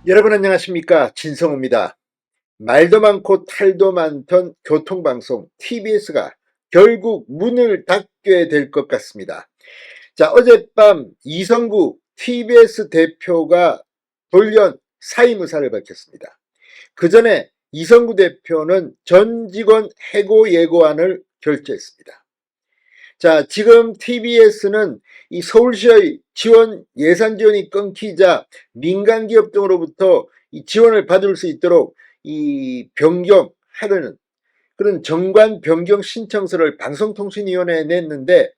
여러분 안녕하십니까, 진성호입니다. 말도 많고 탈도 많던 교통방송 TBS가 결국 문을 닫게 될 것 같습니다. 자, 어젯밤 이성구 TBS 대표가 돌연 사임 의사를 밝혔습니다. 그 전에 이성구 대표는 전 직원 해고 예고안을 결재했습니다. 자, 지금 TBS는 이 서울시의 예산 지원이 끊기자 민간 기업 등으로부터 이 지원을 받을 수 있도록 이 변경하려는 그런 정관 변경 신청서를 방송통신위원회에 냈는데,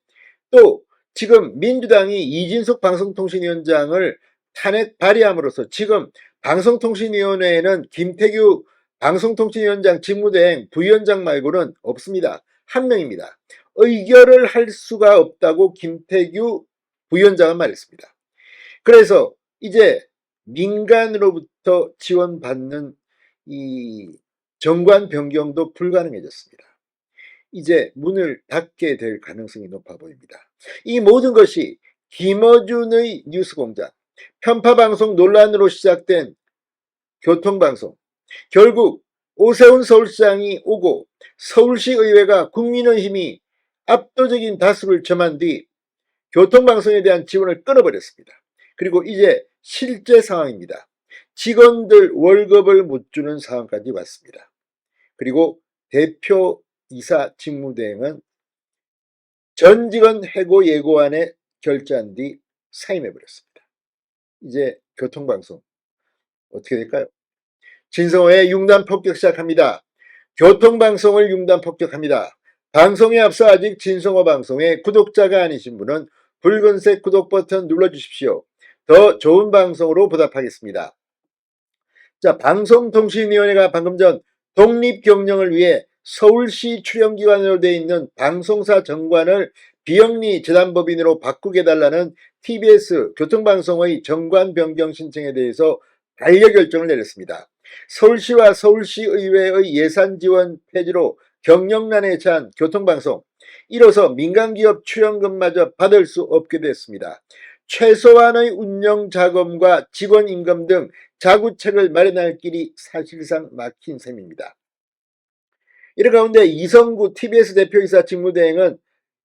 또 지금 민주당이 이진석 방송통신위원장을 탄핵 발의함으로써 지금 방송통신위원회에는 김태규 방송통신위원장 직무대행 부위원장 말고는 없습니다. 한 명입니다. 의결을 할 수가 없다고 김태규 부위원장은 말했습니다. 그래서 이제 민간으로부터 지원받는 이 정관 변경도 불가능해졌습니다. 이제 문을 닫게 될 가능성이 높아 보입니다. 이 모든 것이 김어준의 뉴스공장, 편파방송 논란으로 시작된 교통방송, 결국 오세훈 서울시장이 오고 서울시의회가 국민의힘이 압도적인 다수를 점한 뒤 교통방송에 대한 지원을 끊어버렸습니다. 그리고 이제 실제 상황입니다. 직원들 월급을 못 주는 상황까지 왔습니다. 그리고 대표이사 직무대행은 전 직원 해고 예고안에 결재한 뒤 사임해버렸습니다. 이제 교통방송 어떻게 될까요? 진성호의 융단 폭격 시작합니다. 교통방송을 융단 폭격합니다. 방송에 앞서 아직 진성호 방송의 구독자가 아니신 분은 붉은색 구독 버튼 눌러주십시오. 더 좋은 방송으로 보답하겠습니다. 자, 방송통신위원회가 방금 전 독립경영을 위해 서울시 출연기관으로 되어 있는 방송사 정관을 비영리 재단법인으로 바꾸게 해달라는 TBS 교통방송의 정관 변경 신청에 대해서 반려결정을 내렸습니다. 서울시와 서울시의회의 예산 지원 폐지로 경영난에 처한 교통방송, 이로써 민간기업 출연금마저 받을 수 없게 됐습니다. 최소한의 운영 자금과 직원 임금 등 자구책을 마련할 길이 사실상 막힌 셈입니다. 이런 가운데 이성구 TBS 대표이사 직무대행은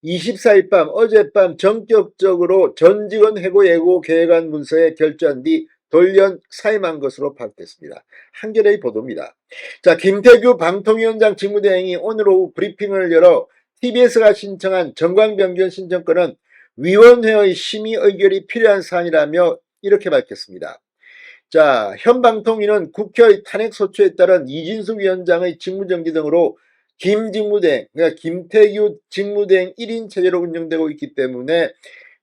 24일 밤 어젯밤 전격적으로 전 직원 해고 예고 계획안 문서에 결재한 뒤 돌연 사임한 것으로 파악됐습니다. 한겨레의 보도입니다. 자, 김태규 방통위원장 직무대행이 오늘 오후 브리핑을 열어 TBS가 신청한 정관 변경 신청권은 위원회의 심의 의결이 필요한 사안이라며 이렇게 밝혔습니다. 자, 현 방통위는 국회의 탄핵소추에 따른 이진숙 위원장의 직무정지 등으로 그러니까 김태규 직무대행 1인 체제로 운영되고 있기 때문에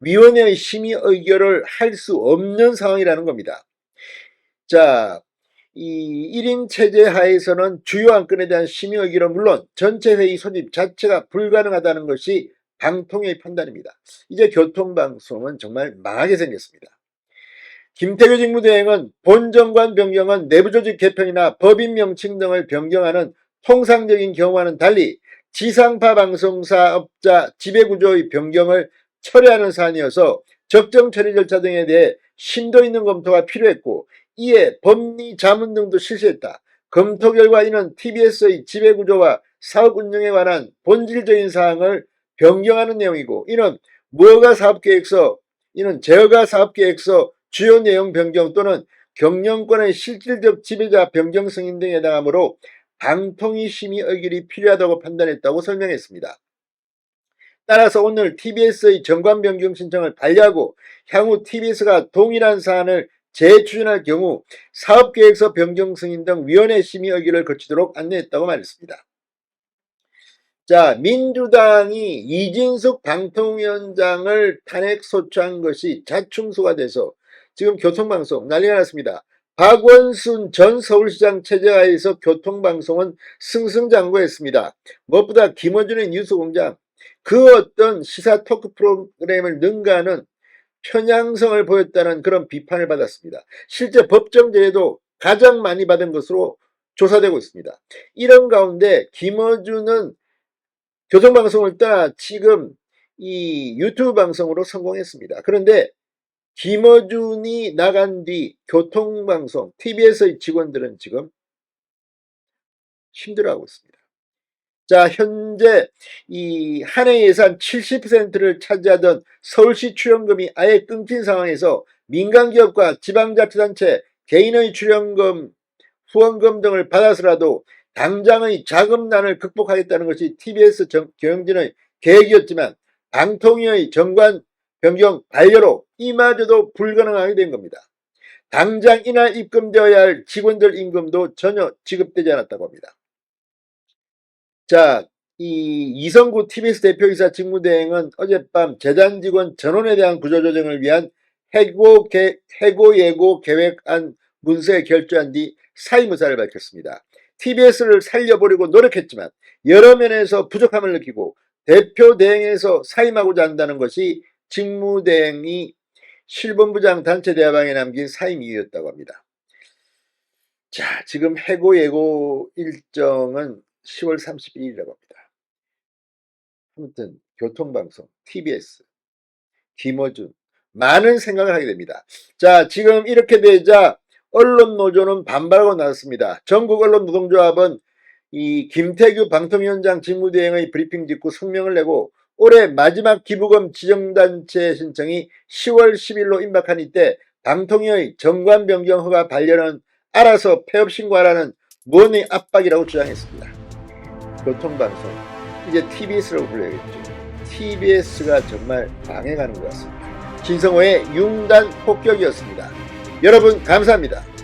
위원회의 심의 의결을 할 수 없는 상황이라는 겁니다. 자, 이 1인 체제 하에서는 주요 안건에 대한 심의 의결은 물론 전체 회의 소집 자체가 불가능하다는 것이 방통위의 판단입니다. 이제 교통방송은 정말 망하게 생겼습니다. 김태규 직무대행은 본정관 변경은 내부조직 개편이나 법인 명칭 등을 변경하는 통상적인 경우와는 달리 지상파 방송사업자 지배구조의 변경을 철회하는 사안이어서 적정 처리 절차 등에 대해 심도 있는 검토가 필요했고, 이에 법리 자문 등도 실시했다. 검토 결과 이는 TBS의 지배구조와 사업 운영에 관한 본질적인 사항을 변경하는 내용이고, 이는 제어가 사업계획서 주요 내용 변경 또는 경영권의 실질적 지배자 변경 승인 등에 해당하므로 방통위 심의 의결이 필요하다고 판단했다고 설명했습니다. 따라서 오늘 TBS의 정관 변경 신청을 반려하고 향후 TBS가 동일한 사안을 재추진할 경우 사업계획서 변경 승인 등 위원회 심의 의결을 거치도록 안내했다고 말했습니다. 자, 민주당이 이진숙 방통위원장을 탄핵 소추한 것이 자충수가 돼서 지금 교통방송 난리가 났습니다. 박원순 전 서울시장 체제하에서 교통방송은 승승장구했습니다. 무엇보다 김어준의 뉴스공장, 그 어떤 시사 토크 프로그램을 능가하는 편향성을 보였다는 그런 비판을 받았습니다. 실제 법정 제의도 가장 많이 받은 것으로 조사되고 있습니다. 이런 가운데 김어준은 교통방송을 떠나 지금 이 유튜브 방송으로 성공했습니다. 그런데 김어준이 나간 뒤 교통방송 TBS의 직원들은 지금 힘들어하고 있습니다. 자, 현재 이 한 해 예산 70%를 차지하던 서울시 출연금이 아예 끊긴 상황에서 민간기업과 지방자치단체, 개인의 출연금, 후원금 등을 받아서라도 당장의 자금난을 극복하겠다는 것이 TBS 경영진의 계획이었지만 방통위의 정관 변경 반려로 이마저도 불가능하게 된 겁니다. 당장 이날 입금되어야 할 직원들 임금도 전혀 지급되지 않았다고 합니다. 자, 이 이성구 TBS 대표이사 직무대행은 어젯밤 재단 직원 전원에 대한 구조조정을 위한 해고 예고 계획안 문서에 결조한 뒤 사임 의사를 밝혔습니다. TBS를 살려보려고 노력했지만 여러 면에서 부족함을 느끼고 대표 대행에서 사임하고자 한다는 것이 직무대행이 실본부장 단체 대화방에 남긴 사임 이유였다고 합니다. 자, 지금 해고 예고 일정은 10월 31일이라고 합니다. 아무튼 교통방송, TBS, 김어준 많은 생각을 하게 됩니다. 자, 지금 이렇게 되자 언론노조는 반발하고 나섰습니다. 전국언론노동조합은 이 김태규 방통위원장 직무대행의 브리핑 직후 성명을 내고 올해 마지막 기부금 지정단체 신청이 10월 10일로 임박한 이때 방통위의 정관 변경 허가 반려는 알아서 폐업 신고하라는 무언의 압박이라고 주장했습니다. 교통방송 이제 TBS라고 불러야겠죠. TBS가 정말 망해가는 것 같습니다. 진성호의 융단 폭격이었습니다. 여러분 감사합니다.